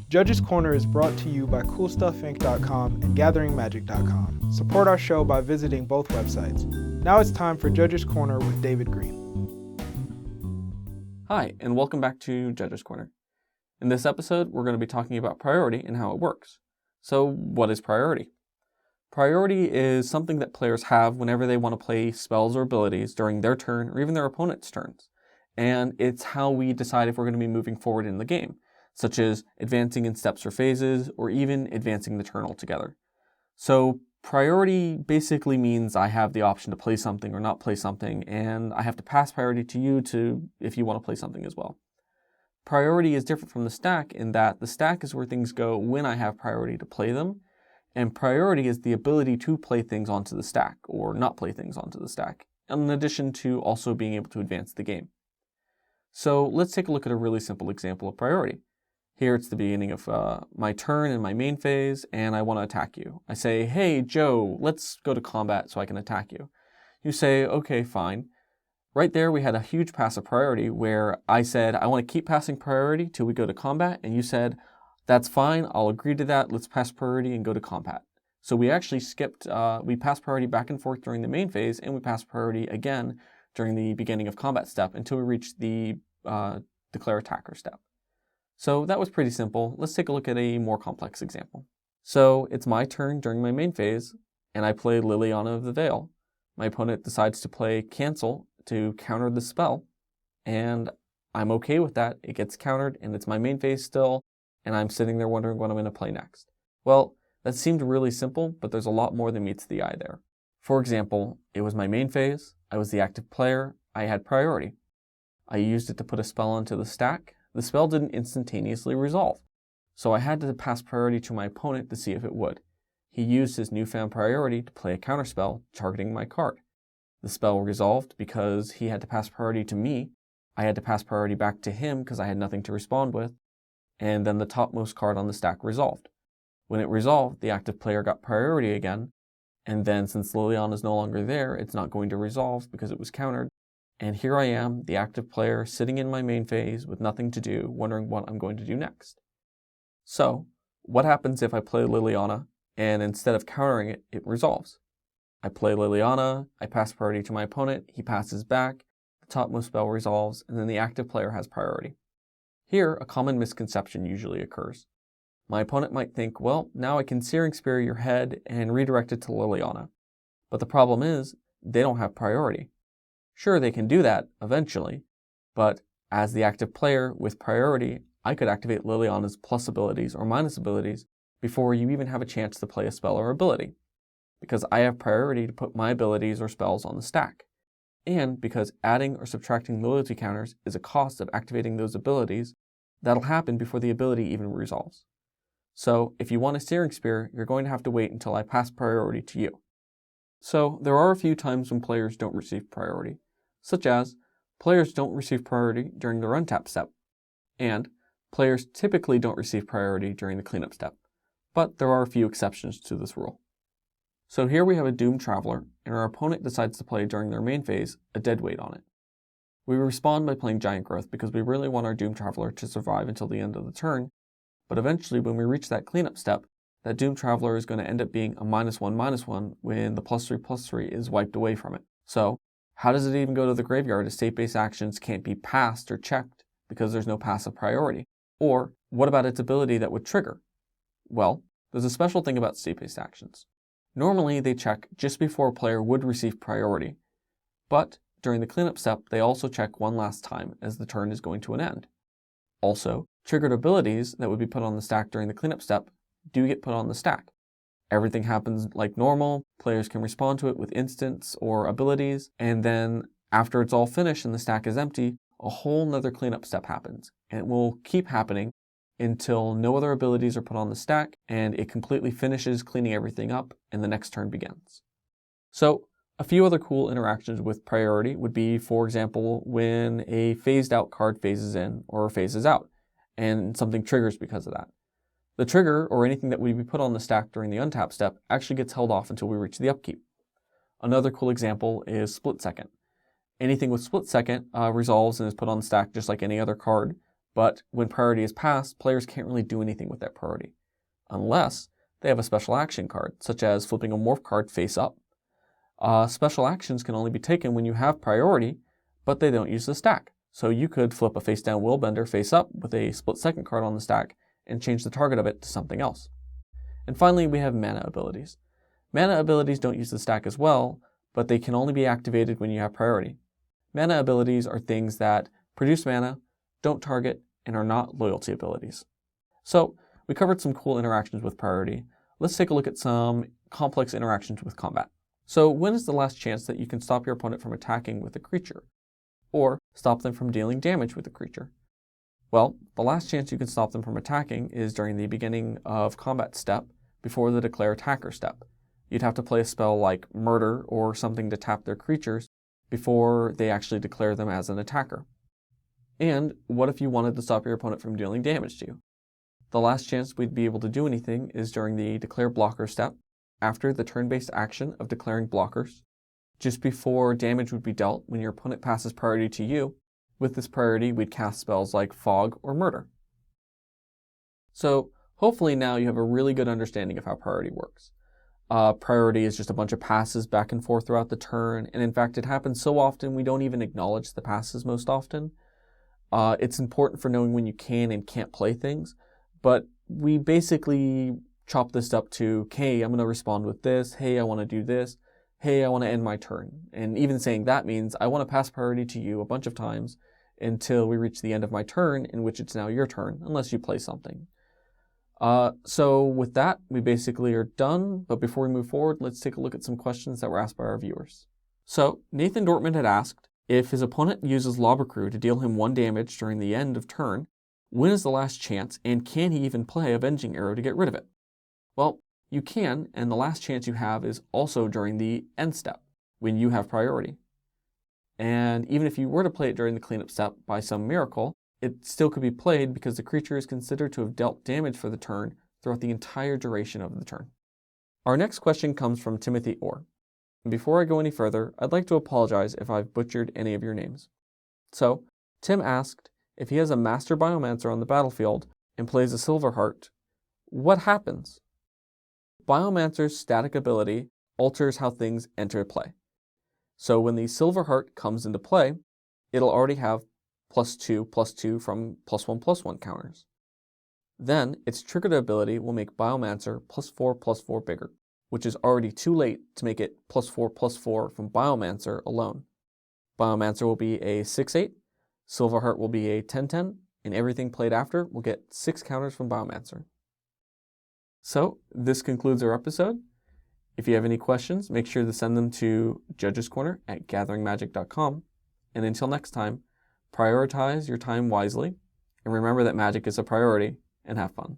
Judges Corner is brought to you by CoolStuffInc.com and gatheringmagic.com. Support our show by visiting both websites. Now it's time for Judges Corner with David Green. Hi, and welcome back to Judges Corner. In this episode, we're going to be talking about priority and how it works. So, what is priority? Priority is something that players have whenever they want to play spells or abilities during their turn or even their opponent's turns. And it's how we decide if we're going to be moving forward in the game, such as advancing in steps or phases, or even advancing the turn altogether. So priority basically means I have the option to play something or not play something, and I have to pass priority to you if you want to play something as well. Priority is different from the stack in that the stack is where things go when I have priority to play them, and priority is the ability to play things onto the stack or not play things onto the stack, in addition to also being able to advance the game. So let's take a look at a really simple example of priority. Here it's the beginning of my turn in my main phase, and I want to attack you. I say, hey, Joe, let's go to combat so I can attack you. You say, okay, fine. Right there, we had a huge passive priority where I said, I want to keep passing priority till we go to combat, and you said, that's fine, I'll agree to that, let's pass priority and go to combat. So we actually we passed priority back and forth during the main phase, and we passed priority again during the beginning of combat step until we reached the declare attacker step. So that was pretty simple. Let's take a look at a more complex example. So it's my turn during my main phase, and I play Liliana of the Veil. My opponent decides to play Cancel to counter the spell, and I'm okay with that. It gets countered, and it's my main phase still, and I'm sitting there wondering what I'm going to play next. Well, that seemed really simple, but there's a lot more than meets the eye there. For example, it was my main phase, I was the active player, I had priority. I used it to put a spell onto the stack. The spell didn't instantaneously resolve, so I had to pass priority to my opponent to see if it would. He used his newfound priority to play a counterspell targeting my card. The spell resolved because he had to pass priority to me. I had to pass priority back to him because I had nothing to respond with, and then the topmost card on the stack resolved. When it resolved, the active player got priority again, and then since Liliana is no longer there, it's not going to resolve because it was countered. And here I am, the active player, sitting in my main phase with nothing to do, wondering what I'm going to do next. So, what happens if I play Liliana, and instead of countering it, it resolves? I play Liliana, I pass priority to my opponent, he passes back, the topmost spell resolves, and then the active player has priority. Here, a common misconception usually occurs. My opponent might think, well, now I can Searing Spear your head and redirect it to Liliana. But the problem is, they don't have priority. Sure, they can do that eventually, but as the active player with priority, I could activate Liliana's plus abilities or minus abilities before you even have a chance to play a spell or ability, because I have priority to put my abilities or spells on the stack, and because adding or subtracting loyalty counters is a cost of activating those abilities, that'll happen before the ability even resolves. So if you want a Searing Spear, you're going to have to wait until I pass priority to you. So there are a few times when players don't receive priority, such as players don't receive priority during the run tap step, and players typically don't receive priority during the cleanup step, but there are a few exceptions to this rule. So here we have a Doomed Traveler, and our opponent decides to play during their main phase a deadweight on it. We respond by playing Giant Growth because we really want our Doomed Traveler to survive until the end of the turn, but eventually when we reach that cleanup step, that Doomed Traveler is going to end up being a -1/-1 when the +3/+3 is wiped away from it. So, how does it even go to the graveyard if state-based actions can't be passed or checked because there's no passive priority? Or, what about its ability that would trigger? Well, there's a special thing about state-based actions. Normally, they check just before a player would receive priority, but during the cleanup step, they also check one last time as the turn is going to an end. Also, triggered abilities that would be put on the stack during the cleanup step do get put on the stack. Everything happens like normal, players can respond to it with instants or abilities, and then after it's all finished and the stack is empty, a whole nother cleanup step happens. And it will keep happening until no other abilities are put on the stack and it completely finishes cleaning everything up and the next turn begins. So, a few other cool interactions with priority would be, for example, when a phased out card phases in or phases out, and something triggers because of that. The trigger, or anything that would be put on the stack during the untap step, actually gets held off until we reach the upkeep. Another cool example is Split Second. Anything with Split Second resolves and is put on the stack just like any other card, But when priority is passed, players can't really do anything with that priority, unless they have a special action card, such as flipping a morph card face up. Special actions can only be taken when you have priority, but they don't use the stack. So you could flip a face down Willbender face up with a split second card on the stack and change the target of it to something else. And finally, we have mana abilities. Mana abilities don't use the stack as well, but they can only be activated when you have priority. Mana abilities are things that produce mana, don't target, and are not loyalty abilities. So, we covered some cool interactions with priority. Let's take a look at some complex interactions with combat. So, when is the last chance that you can stop your opponent from attacking with a creature? Or stop them from dealing damage with a creature? Well, the last chance you can stop them from attacking is during the beginning of combat step before the declare attacker step. You'd have to play a spell like Murder or something to tap their creatures before they actually declare them as an attacker. And what if you wanted to stop your opponent from dealing damage to you? The last chance we'd be able to do anything is during the declare blocker step, after the turn-based action of declaring blockers, just before damage would be dealt when your opponent passes priority to you. With this priority, we'd cast spells like Fog or Murder. So hopefully now you have a really good understanding of how priority works. Priority is just a bunch of passes back and forth throughout the turn, and in fact it happens so often we don't even acknowledge the passes most often. It's important for knowing when you can and can't play things, but we basically chop this up to, hey, I'm going to respond with this, hey, I want to do this, hey, I want to end my turn. And even saying that means I want to pass priority to you a bunch of times until we reach the end of my turn, in which it's now your turn, unless you play something. So with that, we basically are done, but before we move forward, let's take a look at some questions that were asked by our viewers. So Nathan Dortman had asked, if his opponent uses Lobber Crew to deal him 1 damage during the end of turn, when is the last chance, and can he even play Avenging Arrow to get rid of it? Well, you can, and the last chance you have is also during the end step, when you have priority. And even if you were to play it during the cleanup step by some miracle, it still could be played because the creature is considered to have dealt damage for the turn throughout the entire duration of the turn. Our next question comes from Timothy Orr. And before I go any further, I'd like to apologize if I've butchered any of your names. So, Tim asked, if he has a Master Biomancer on the battlefield and plays a Silverheart, what happens? Biomancer's static ability alters how things enter play. So when the Silverheart comes into play, it'll already have +2/+2 from +1/+1 counters. Then its triggered ability will make Biomancer +4/+4 bigger, which is already too late to make it +4/+4 from Biomancer alone. Biomancer will be a 6/8, Silverheart will be a 10/10, and everything played after will get 6 counters from Biomancer. So this concludes our episode. If you have any questions, make sure to send them to judgescorner@gatheringmagic.com. And until next time, prioritize your time wisely, and remember that magic is a priority, and have fun.